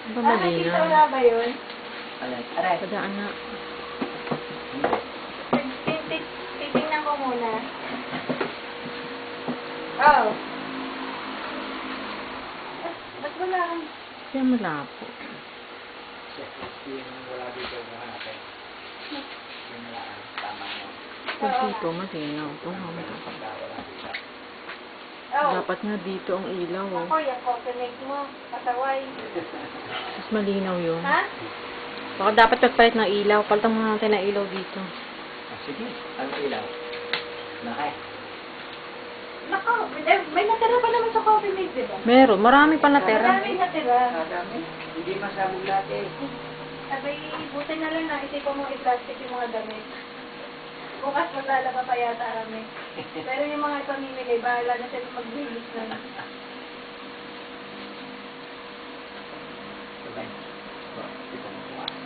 Ba mali Nakita na? wala ba yun? Aray. Padaan na. Titingnan ko muna. Oh. Ba't wala kang... Kaya malabo. Yung wala dito hanapin. Yung wala. Tama mo. Pag dito, malinaw. Ito nga malabo. Wala dito. Oh. Dapat nga dito ang ilaw. Oh. Ako, yung coconut mo. Pasaway. Mas malinaw yun. Ha? Baka dapat magpalit ng ilaw. Palitan muna natin ng ilaw dito. Sige. Anong ilaw? Nakay. Nako, may natira pa naman sa coffee mate, di ba? Meron. Marami pa natira. Maraming natira. Dami. Hindi masabog lahat eh. Sabay, buti na lang na isipan mo i-plastic yung mga damit. Bukas maglalaba pa yata kami. Pero yung mga ipamimigay, bahala na sila mag-release na. Sabay.